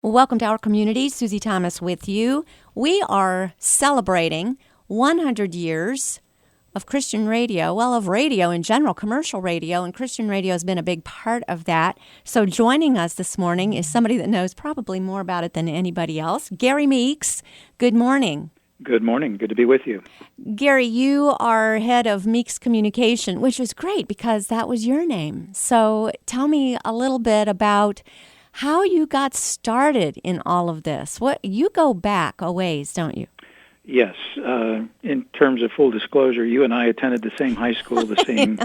Welcome to our community. Susie Thomas with you. We are celebrating 100 years of Christian radio, well, of radio in general, commercial radio, and Christian radio has been a big part of that. So joining us this morning is somebody that knows probably more about it than anybody else, Gary Meeks. Good morning. Good morning. Good to be with you. Gary, you are head of Meeks Communication, which is great because that was your name. So tell me a little bit about how you got started in all of this. You go back a ways, don't you? Yes. In terms of full disclosure, you and I attended the same high school the same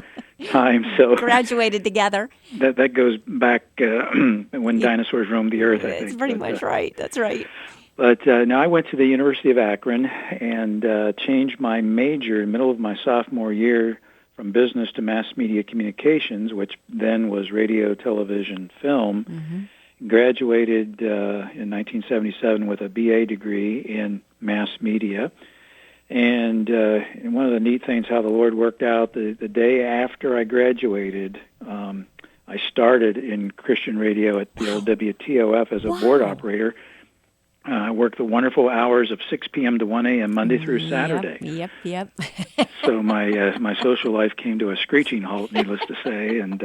time. So graduated together. That goes back when dinosaurs roamed the earth, I think. That's pretty much right. That's right. But now I went to the University of Akron and changed my major in the middle of my sophomore year from business to mass media communications, which then was radio, television, film. Mm-hmm. Graduated in 1977 with a BA degree in mass media. And one of the neat things, how the Lord worked out, the day after I graduated, I started in Christian radio at the old WTOF as a board operator. I worked the wonderful hours of 6 p.m. to 1 a.m. Monday through Saturday. Yep. So my social life came to a screeching halt, needless to say, and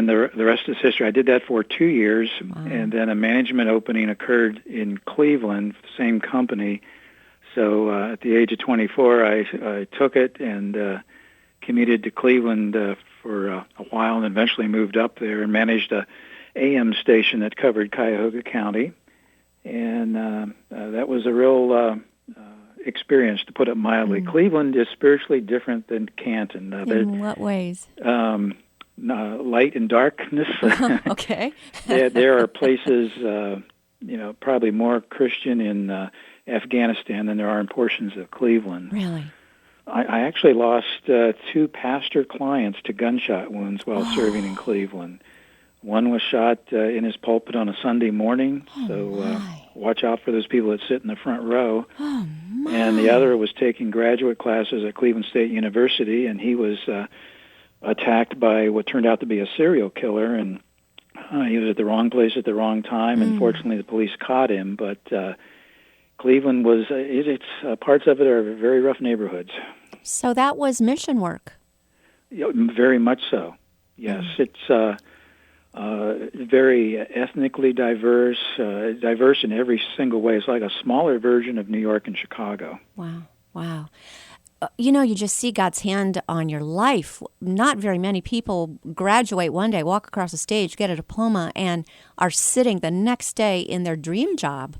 the rest is history. I did that for 2 years, and then a management opening occurred in Cleveland, same company. So at the age of 24, I took it and commuted to Cleveland for a while, and eventually moved up there and managed a AM station that covered Cuyahoga County. And that was a real experience, to put it mildly. Cleveland is spiritually different than Canton. In what ways? Light and darkness. Okay. there are places, probably more Christian in Afghanistan than there are in portions of Cleveland. Really? I actually lost 2 pastor clients to gunshot wounds while serving in Cleveland. One was shot in his pulpit on a Sunday morning, so watch out for those people that sit in the front row. Oh, my. And the other was taking graduate classes at Cleveland State University, and he was attacked by what turned out to be a serial killer, and he was at the wrong place at the wrong time, and fortunately the police caught him. But Cleveland was, parts of it are very rough neighborhoods. So that was mission work. Very much so, yes. It's very ethnically diverse in every single way. It's like a smaller version of New York and Chicago. Wow. You just see God's hand on your life. Not very many people graduate one day, walk across the stage, get a diploma, and are sitting the next day in their dream job.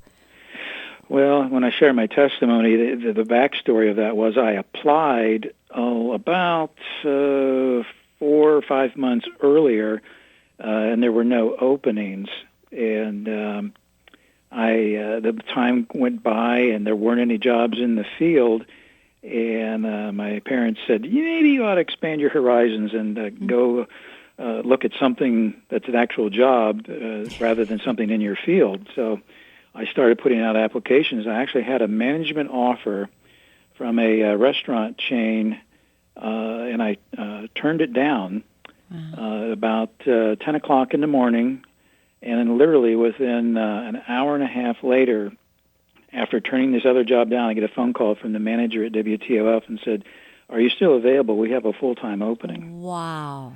Well, when I share my testimony, the backstory of that was I applied about 4 or 5 months earlier, and there were no openings. And the time went by, and there weren't any jobs in the field. And my parents said, maybe you ought to expand your horizons and go look at something that's an actual job rather than something in your field. So I started putting out applications. I actually had a management offer from a restaurant chain, and I turned it down about 10 o'clock in the morning. And then literally within an hour and a half later, after turning this other job down, I get a phone call from the manager at WTOF and said, "Are you still available? We have a full-time opening." Wow.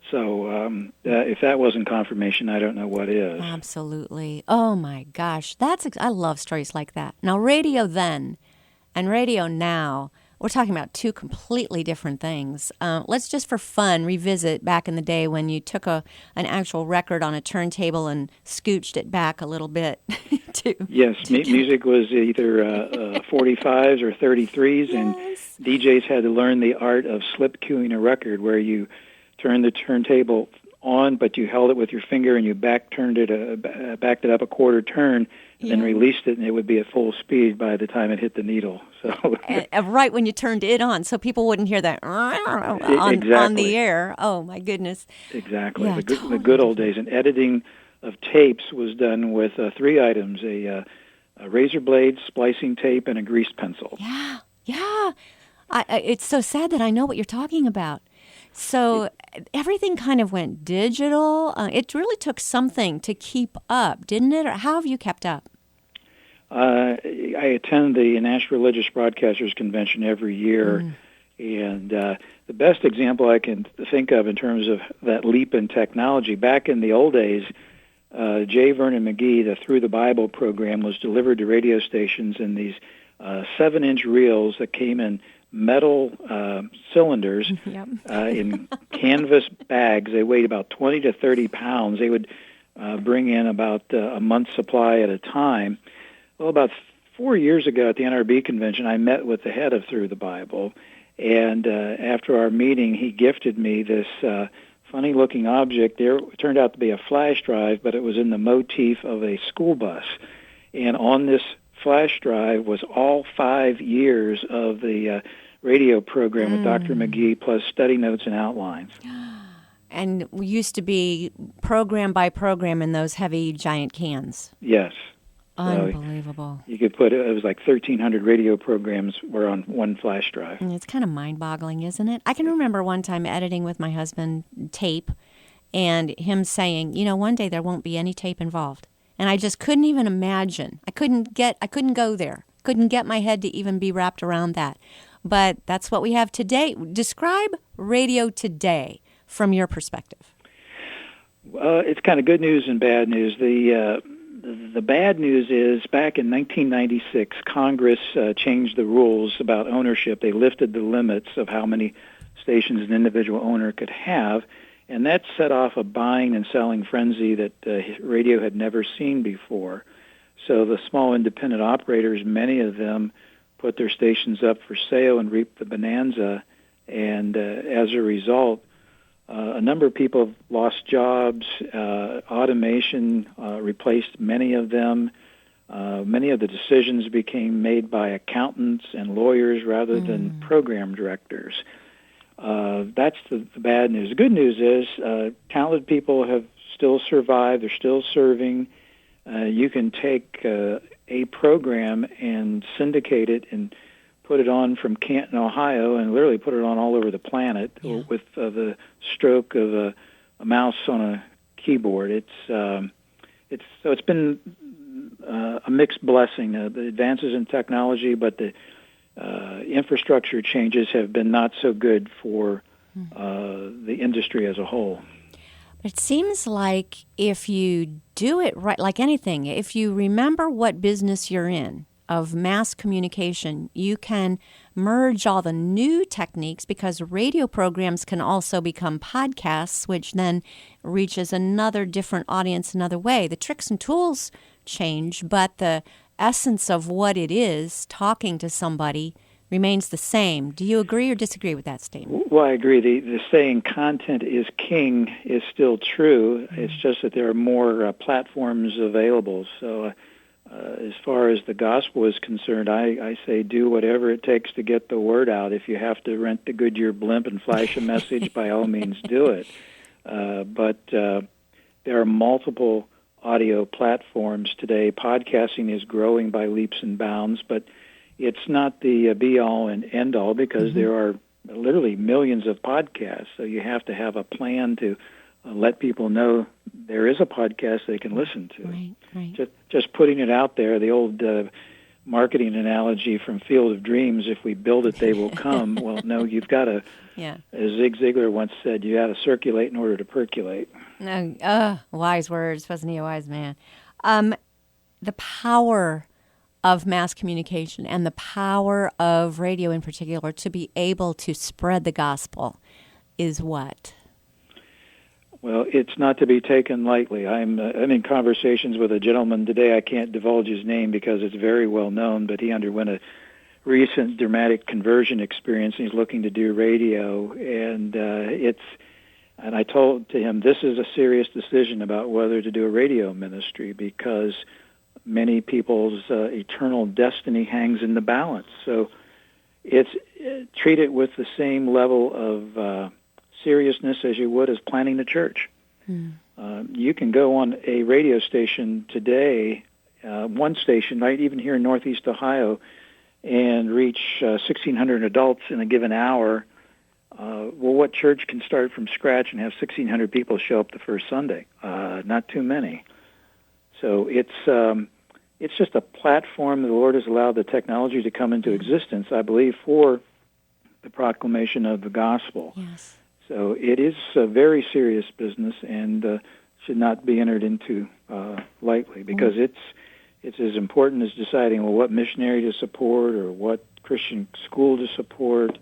So if that wasn't confirmation, I don't know what is. Absolutely. Oh, my gosh. I love stories like that. Now, radio then and radio now, we're talking about 2 completely different things. Let's just for fun revisit back in the day when you took an actual record on a turntable and scooched it back a little bit. Music was either 45s or 33s, yes. And DJs had to learn the art of slip cueing a record, where you turned the turntable on, but you held it with your finger and you backed it up a quarter turn, and then released it, and it would be at full speed by the time it hit the needle. So right when you turned it on, so people wouldn't hear that exactly. on the air. Oh my goodness! Exactly. Yeah, the good old days. And editing of tapes was done with 3 items: a razor blade, splicing tape, and a grease pencil. Yeah. It's so sad that I know what you're talking about. So everything kind of went digital. It really took something to keep up, didn't it? Or how have you kept up? I attend the National Religious Broadcasters Convention every year, and the best example I can think of in terms of that leap in technology, back in the old days, J. Vernon McGee, the Through the Bible program, was delivered to radio stations in these 7-inch reels that came in metal cylinders in canvas bags. They weighed about 20 to 30 pounds. They would bring in about a month's supply at a time. Well, about 4 years ago at the NRB convention, I met with the head of Through the Bible, and after our meeting, he gifted me this funny-looking object. There it turned out to be a flash drive, but it was in the motif of a school bus. And on this flash drive was all 5 years of the radio program with Dr. McGee, plus study notes and outlines. And we used to be program by program in those heavy, giant cans. Yes. Unbelievable. So you could put it was like 1,300 radio programs were on one flash drive. And it's kind of mind-boggling, isn't it? I can remember one time editing with my husband tape and him saying, one day there won't be any tape involved. And I just couldn't even imagine. I couldn't go there. Couldn't get my head to even be wrapped around that. But that's what we have today. Describe radio today from your perspective. It's kind of good news and bad news. The bad news is back in 1996, Congress changed the rules about ownership. They lifted the limits of how many stations an individual owner could have, and that set off a buying and selling frenzy that radio had never seen before. So the small independent operators, many of them, put their stations up for sale and reaped the bonanza, and as a result, a number of people have lost jobs. Automation replaced many of them. Many of the decisions became made by accountants and lawyers rather than program directors. That's the bad news. The good news is talented people have still survived. They're still serving. You can take a program and syndicate it and put it on from Canton, Ohio, and literally put it on all over the planet with the stroke of a mouse on a keyboard. It's been a mixed blessing. The advances in technology, but the infrastructure changes have been not so good for the industry as a whole. It seems like if you do it right, like anything, if you remember what business you're in, of mass communication, you can merge all the new techniques because radio programs can also become podcasts, which then reaches another different audience another way. The tricks and tools change, but the essence of what it is, talking to somebody, remains the same. Do you agree or disagree with that statement? Well, I agree. The saying content is king is still true. It's just that there are more platforms available. So as far as the gospel is concerned, I say do whatever it takes to get the word out. If you have to rent the Goodyear blimp and flash a message, by all means do it. But there are multiple audio platforms today. Podcasting is growing by leaps and bounds, but it's not the be-all and end-all because there are literally millions of podcasts. So you have to have a plan to let people know there is a podcast they can listen to. Right. Just putting it out there, the old marketing analogy from Field of Dreams, if we build it, they will come. Well, no, you've got to, as Zig Ziglar once said, you got to circulate in order to percolate. Wise words. Wasn't he a wise man? The power of mass communication and the power of radio in particular to be able to spread the gospel is what? Well, it's not to be taken lightly. I'm in conversations with a gentleman today. I can't divulge his name because it's very well known, but he underwent a recent dramatic conversion experience, and he's looking to do radio. And and I told to him, this is a serious decision about whether to do a radio ministry because many people's eternal destiny hangs in the balance. So treat it with the same level of seriousness as you would as planning a church. You can go on a radio station today, one station, right, even here in Northeast Ohio, and reach 1,600 adults in a given hour Well, what church can start from scratch and have 1,600 people show up the first Sunday? Not too many. So it's just a platform that the Lord has allowed the technology to come into existence, I believe, for the proclamation of the gospel. Yes. So it is a very serious business and should not be entered into lightly, because it's as important as deciding, well, what missionary to support or what Christian school to support.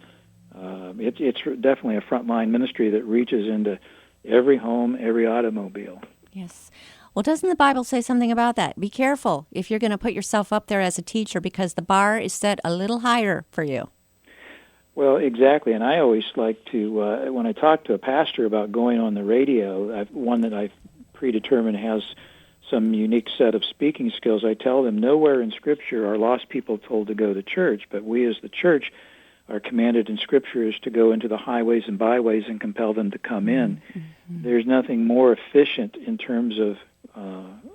It's definitely a frontline ministry that reaches into every home, every automobile. Yes. Well, doesn't the Bible say something about that? Be careful if you're going to put yourself up there as a teacher, because the bar is set a little higher for you. Well, exactly. And I always like to, when I talk to a pastor about going on the radio, one that I've predetermined has some unique set of speaking skills, I tell them nowhere in Scripture are lost people told to go to church, but we as the church are commanded in Scriptures to go into the highways and byways and compel them to come in. Mm-hmm. There's nothing more efficient in terms of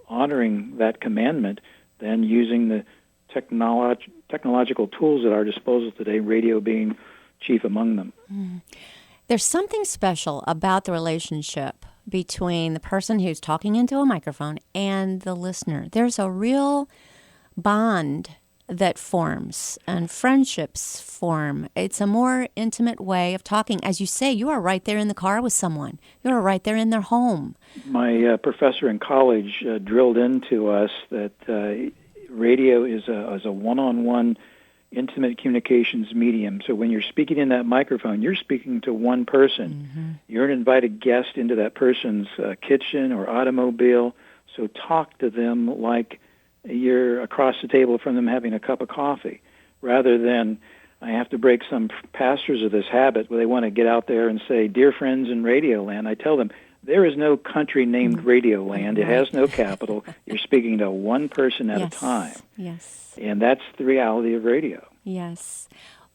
honoring that commandment than using the technological tools at our disposal today, radio being chief among them. Mm. There's something special about the relationship between the person who's talking into a microphone and the listener. There's a real bond that forms and friendships form. It's a more intimate way of talking. As you say, you are right there in the car with someone. You are right there in their home. My professor in college drilled into us that radio is a one-on-one intimate communications medium. So when you're speaking in that microphone, you're speaking to one person. Mm-hmm. You're an invited guest into that person's kitchen or automobile. So talk to them like you're across the table from them having a cup of coffee, rather than, I have to break some pastors of this habit where they want to get out there and say, dear friends in Radio Land. I tell them, there is no country named Radio Land. It has no capital. You're speaking to one person at a time. Yes. And that's the reality of radio. Yes.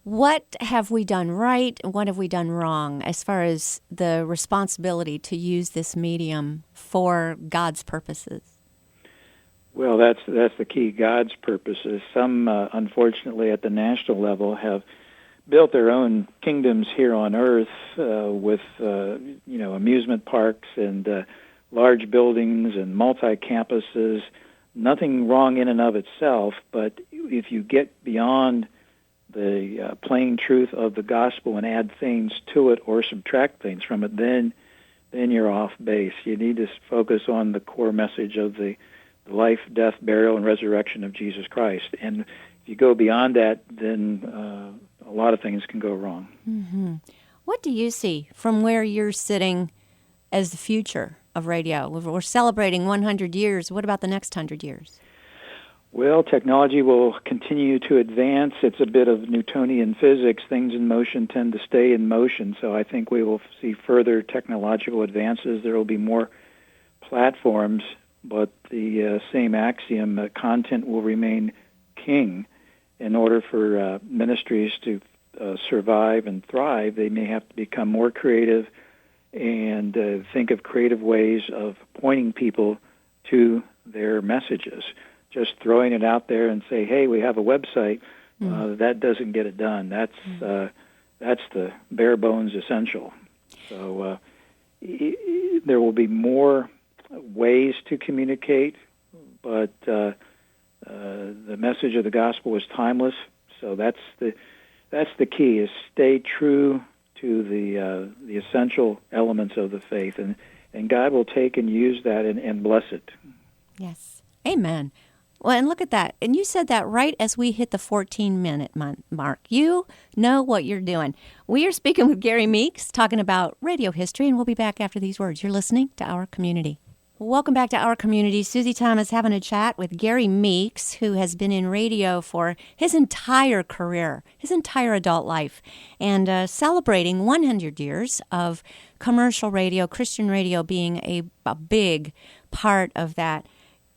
What have we done right and what have we done wrong as far as the responsibility to use this medium for God's purposes? Well, that's the key, God's purposes. Some, unfortunately, at the national level have built their own kingdoms here on earth with, amusement parks and large buildings and multi-campuses. Nothing wrong in and of itself, but if you get beyond the plain truth of the gospel and add things to it or subtract things from it, then you're off base. You need to focus on the core message of the life, death, burial, and resurrection of Jesus Christ. And if you go beyond that, then a lot of things can go wrong. Mm-hmm. What do you see from where you're sitting as the future of radio? We're celebrating 100 years. What about the next 100 years? Well, technology will continue to advance. It's a bit of Newtonian physics. Things in motion tend to stay in motion. So I think we will see further technological advances. There will be more platforms, but the same axiom, content will remain king. In order for ministries to survive and thrive, they may have to become more creative and think of creative ways of pointing people to their messages. Just throwing it out there and say, hey, we have a website, that doesn't get it done. That's the bare bones essential. So there will be more ways to communicate, but the message of the gospel is timeless. So that's the key, is stay true to the essential elements of the faith, and God will take and use that and bless it. Yes. Amen. Well, and look at that. And you said that right as we hit the 14-minute mark. You know what you're doing. We are speaking with Gary Meeks, talking about radio history, and we'll be back after these words. You're listening to Our Community. Welcome back to Our Community. Susie Thomas having a chat with Gary Meeks, who has been in radio for his entire career, his entire adult life, and celebrating 100 years of commercial radio, Christian radio being a big part of that.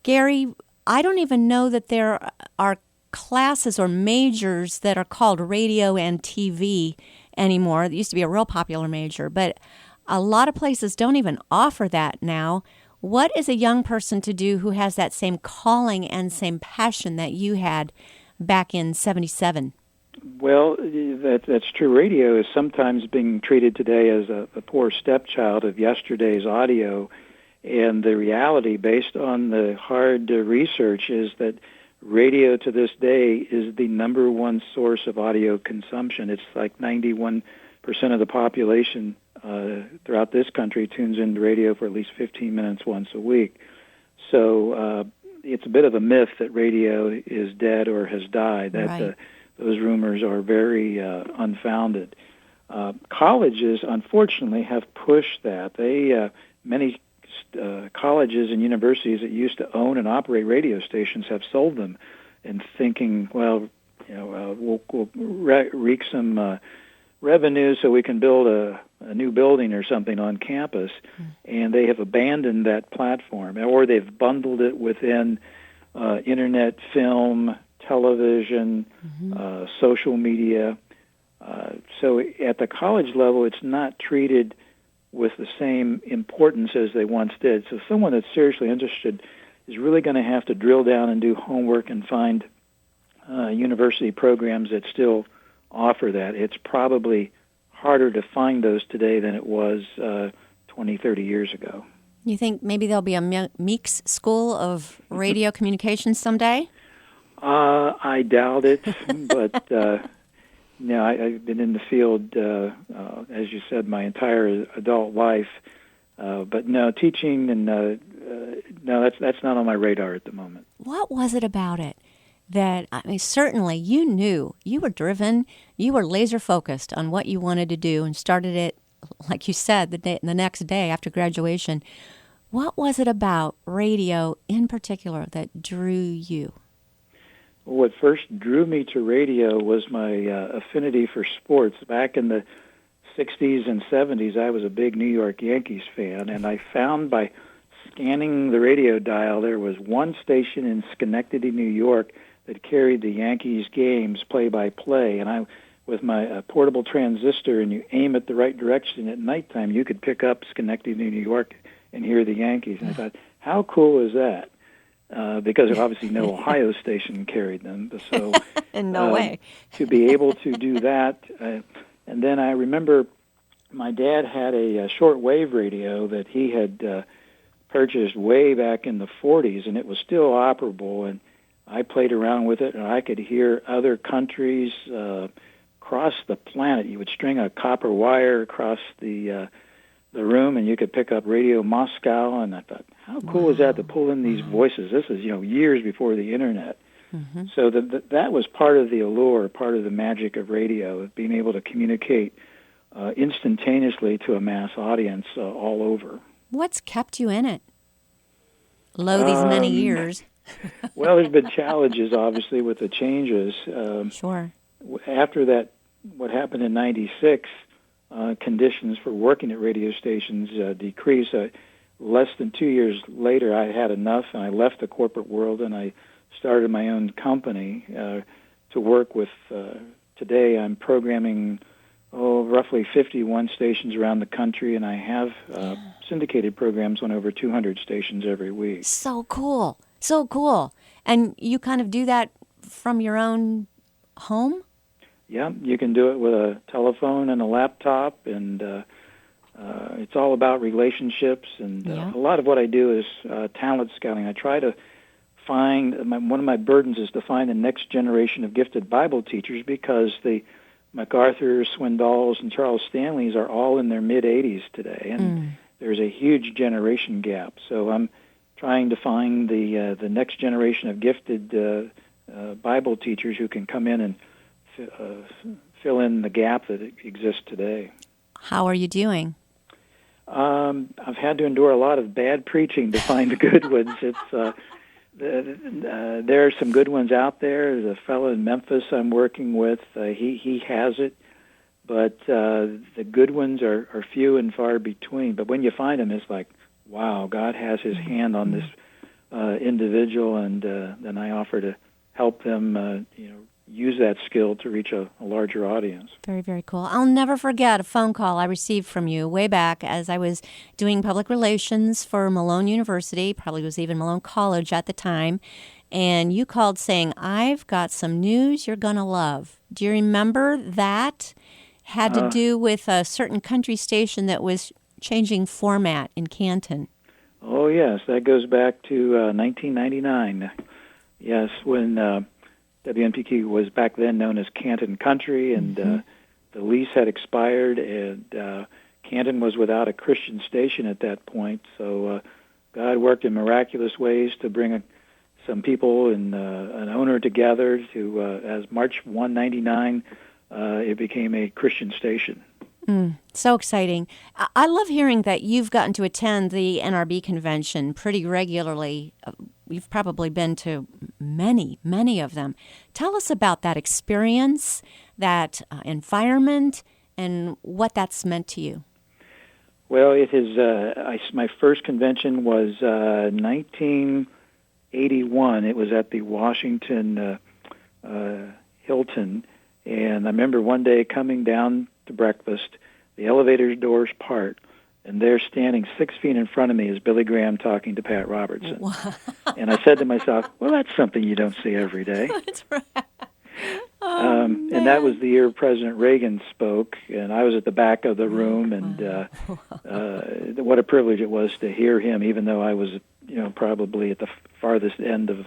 Gary, I don't even know that there are classes or majors that are called radio and TV anymore. It used to be a real popular major, but a lot of places don't even offer that now. What is a young person to do who has that same calling and same passion that you had back in 77? Well, that's true. Radio is sometimes being treated today as a poor stepchild of yesterday's audio, and the reality, based on the hard research, is that radio to this day is the number one source of audio consumption. It's like 91% of the population throughout this country tunes into radio for at least 15 minutes once a week. So it's a bit of a myth that radio is dead or has died. That those rumors are very unfounded. Colleges, unfortunately, have pushed that. Many colleges and universities that used to own and operate radio stations have sold them, and thinking, well, we'll reap some revenue so we can build a new building or something on campus, and they have abandoned that platform, or they've bundled it within internet, film, television, social media. So at the college level, it's not treated with the same importance as they once did. So someone that's seriously interested is really going to have to drill down and do homework and find university programs that still offer that. It's probably harder to find those today than it was 20, 30 years ago. You think maybe there'll be a Meeks School of Radio Communications someday? I doubt it, but no, I've been in the field, as you said, my entire adult life. But no, teaching and no, that's not on my radar at the moment. What was it about it that, I mean, certainly you knew, you were driven, you were laser focused on what you wanted to do and started it, like you said, the next day after graduation. What was it about radio in particular that drew you? What first drew me to radio was my affinity for sports. Back in the 60s and 70s, I was a big New York Yankees fan, and I found by scanning the radio dial there was one station in Schenectady, New York, that carried the Yankees games play-by-play. And I, with my portable transistor, and you aim it the right direction at nighttime, you could pick up Schenectady, New York, and hear the Yankees. And I thought, how cool is that? Because obviously no Ohio station carried them. So no way. To be able to do that. And then I remember my dad had a shortwave radio that he had purchased way back in the 40s, and it was still operable. And I played around with it, and I could hear other countries across the planet. You would string a copper wire across the room, and you could pick up Radio Moscow. And I thought, how cool is that to pull in these voices? This is, years before the internet. So that was part of the allure, part of the magic of radio, being able to communicate instantaneously to a mass audience all over. What's kept you in it? These many years. Well, there's been challenges, obviously, with the changes. Sure. After that, what happened in '96, conditions for working at radio stations decreased. Less than 2 years later, I had enough, and I left the corporate world, and I started my own company to work with. Today, I'm programming roughly 51 stations around the country, and I have syndicated programs on over 200 stations every week. So cool. So cool. And you kind of do that from your own home? Yeah, you can do it with a telephone and a laptop, and it's all about relationships. And a lot of what I do is talent scouting. I try to find, one of my burdens is to find the next generation of gifted Bible teachers, because the MacArthur, Swindoll's, and Charles Stanleys are all in their mid-80s today, and there's a huge generation gap. So I'm trying to find the next generation of gifted Bible teachers who can come in and fill in the gap that exists today. How are you doing? I've had to endure a lot of bad preaching to find the good ones. It's there are some good ones out there. There's a fellow in Memphis I'm working with. He has it, but the good ones are few and far between. But when you find them, it's like, wow, God has His hand on this individual, and then I offer to help them, use that skill to reach a larger audience. Very, very cool. I'll never forget a phone call I received from you way back as I was doing public relations for Malone University, probably was even Malone College at the time, and you called saying, "I've got some news you're going to love." Do you remember that? Had to do with a certain country station that was changing format in Canton. Oh, yes, that goes back to 1999. Yes, when WNPQ was back then known as Canton Country, and the lease had expired, and Canton was without a Christian station at that point. So God worked in miraculous ways to bring some people and an owner together to, as March 199, it became a Christian station. So exciting. I love hearing that you've gotten to attend the NRB convention pretty regularly. You've probably been to many, many of them. Tell us about that experience, that environment, and what that's meant to you. Well, it is. My first convention was 1981. It was at the Washington Hilton, and I remember one day coming down to breakfast, the elevator doors part, and there standing 6 feet in front of me is Billy Graham talking to Pat Robertson. Wow. And I said to myself, well, that's something you don't see every day. That's right. And that was the year President Reagan spoke, and I was at the back of the room, and what a privilege it was to hear him, even though I was, probably at the farthest end of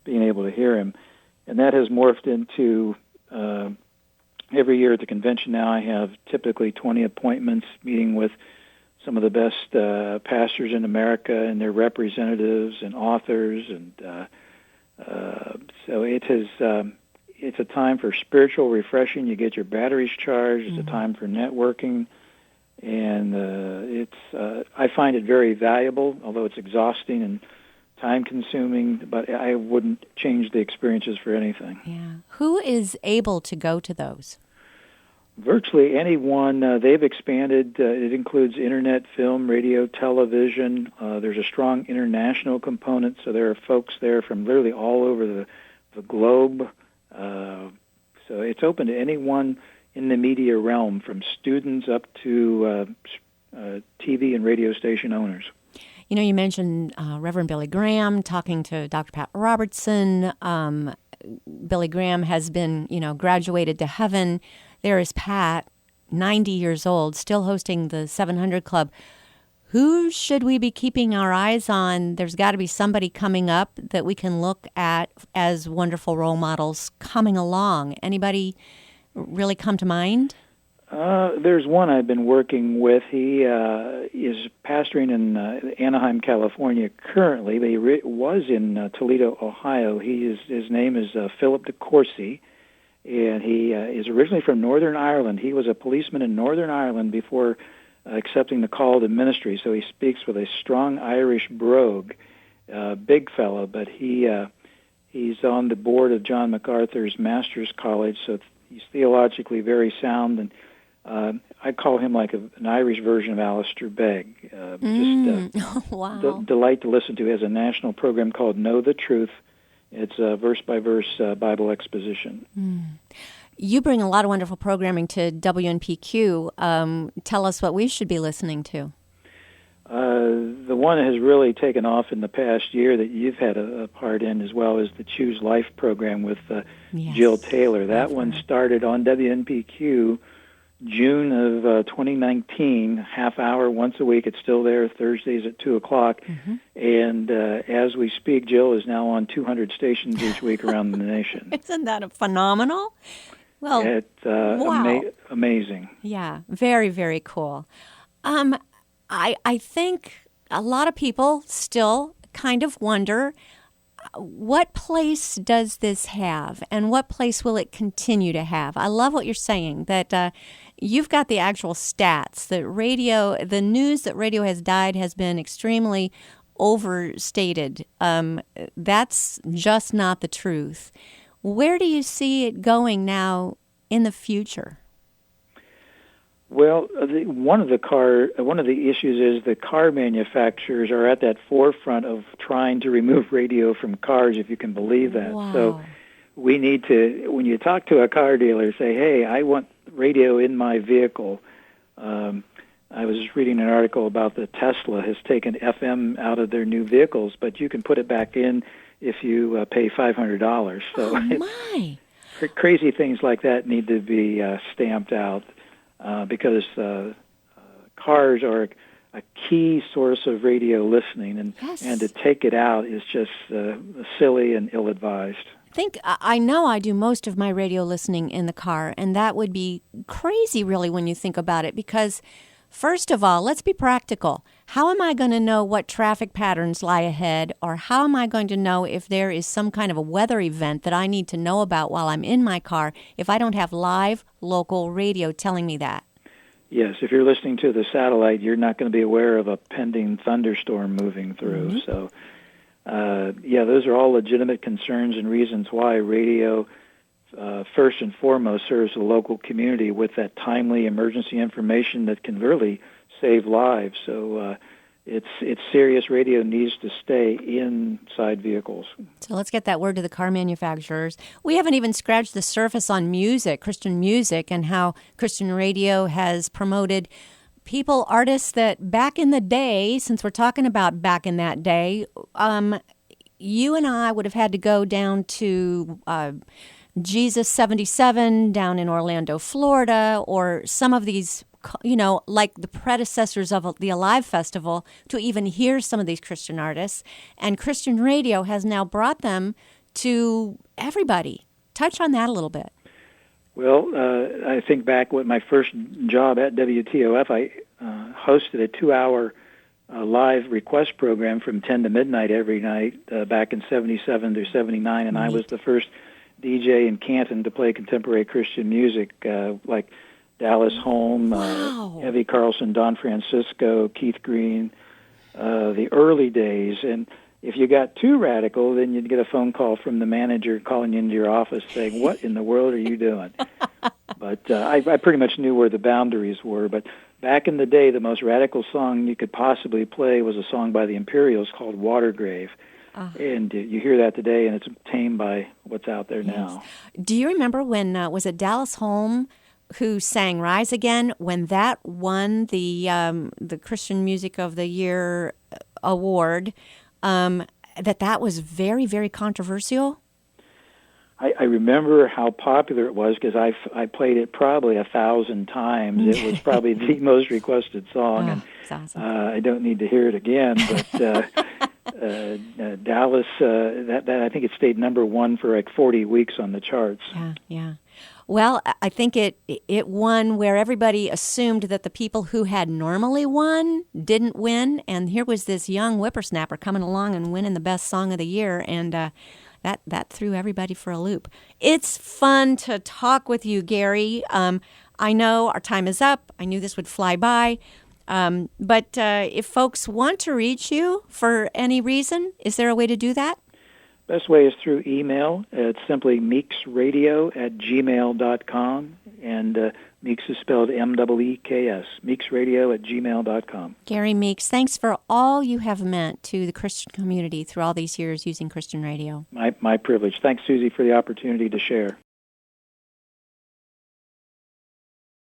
being able to hear him. And that has morphed into every year at the convention now I have typically 20 appointments, meeting with some of the best pastors in America and their representatives and authors, and so it has. It's a time for spiritual refreshing. You get your batteries charged. It's a time for networking, and I find it very valuable, although it's exhausting and time-consuming. But I wouldn't change the experiences for anything. Yeah. Who is able to go to those? Virtually anyone. They've expanded. It includes internet, film, radio, television. There's a strong international component, so there are folks there from literally all over the globe. So it's open to anyone in the media realm, from students up to TV and radio station owners. You mentioned Reverend Billy Graham talking to Dr. Pat Robertson. Billy Graham has been, graduated to heaven. There is Pat, 90 years old, still hosting the 700 Club. Who should we be keeping our eyes on? There's got to be somebody coming up that we can look at as wonderful role models coming along. Anybody really come to mind? There's one I've been working with. He is pastoring in Anaheim, California currently, but he was in Toledo, Ohio. His name is Philip DeCourcy, and he is originally from Northern Ireland. He was a policeman in Northern Ireland before accepting the call to ministry, so he speaks with a strong Irish brogue, big fellow, but he's on the board of John MacArthur's Master's College, so he's theologically very sound, and I call him like an Irish version of Alistair Begg. Wow. Delight to listen to. He has a national program called Know the Truth. It's a verse-by-verse Bible exposition. You bring a lot of wonderful programming to WNPQ. Tell us what we should be listening to. The one that has really taken off in the past year that you've had a part in as well is the Choose Life program with Jill Taylor. That one started on WNPQ June of 2019, half hour once a week. It's still there Thursdays at 2 o'clock. And as we speak, Jill is now on 200 stations each week around the nation. Isn't that phenomenal? Well, it's wow. Amazing. Yeah, very, very cool. I think a lot of people still kind of wonder, what place does this have, and what place will it continue to have? I love what you're saying, that you've got the actual stats, that the news that radio has died has been extremely overstated. That's just not the truth. Where do you see it going now in the future? Well, one of the issues is the car manufacturers are at that forefront of trying to remove radio from cars, if you can believe that. Wow. So we need to, when you talk to a car dealer, say, hey, I want radio in my vehicle. I was reading an article about the Tesla has taken FM out of their new vehicles, but you can put it back in if you pay $500. So oh, my. Crazy things like that need to be stamped out because cars are a key source of radio listening, and Yes. and to take it out is just silly and ill-advised. I know I do most of my radio listening in the car, and that would be crazy, really, when you think about it, because first of all, let's be practical. How am I going to know what traffic patterns lie ahead, or how am I going to know if there is some kind of a weather event that I need to know about while I'm in my car if I don't have live local radio telling me that? Yes, if you're listening to the satellite, you're not going to be aware of a pending thunderstorm moving through. Mm-hmm. So, those are all legitimate concerns and reasons why radio, first and foremost, serves the local community with that timely emergency information that can really save lives. So it's serious. Radio needs to stay inside vehicles. So let's get that word to the car manufacturers. We haven't even scratched the surface on music, Christian music, and how Christian radio has promoted people, artists that back in the day, since we're talking about back in that day, you and I would have had to go down to Jesus 77 down in Orlando, Florida, or some of these, like the predecessors of the Alive Festival, to even hear some of these Christian artists. And Christian radio has now brought them to everybody. Touch on that a little bit. Well, I think back with my first job at WTOF, I hosted a 2-hour live request program from 10 to midnight every night back in 77 to 79, and I was the first DJ in Canton to play contemporary Christian music like Dallas Holm, Evie Carlson, Don Francisco, Keith Green, the early days. And if you got too radical, then you'd get a phone call from the manager calling you into your office saying, "What in the world are you doing?" But I pretty much knew where the boundaries were. But back in the day, the most radical song you could possibly play was a song by the Imperials called Watergrave. And you hear that today, and it's tamed by what's out there now. Do you remember when, was it Dallas Holm who sang Rise Again, when that won the Christian Music of the Year award, that was very, very controversial? I remember how popular it was because I played it probably 1,000 times. It was probably the most requested song, and awesome. I don't need to hear it again. But Dallas, that I think it stayed number one for like 40 weeks on the charts. Yeah. Well, I think it won where everybody assumed that the people who had normally won didn't win, and here was this young whippersnapper coming along and winning the best song of the year, and that threw everybody for a loop. It's fun to talk with you, Gary. I know our time is up. I knew this would fly by. But if folks want to reach you for any reason, is there a way to do that? Best way is through email. It's simply meeksradio@gmail.com, and Meeks is spelled M-E-E-K-S, meeksradio@gmail.com. Gary Meeks, thanks for all you have meant to the Christian community through all these years using Christian radio. My privilege. Thanks, Susie, for the opportunity to share.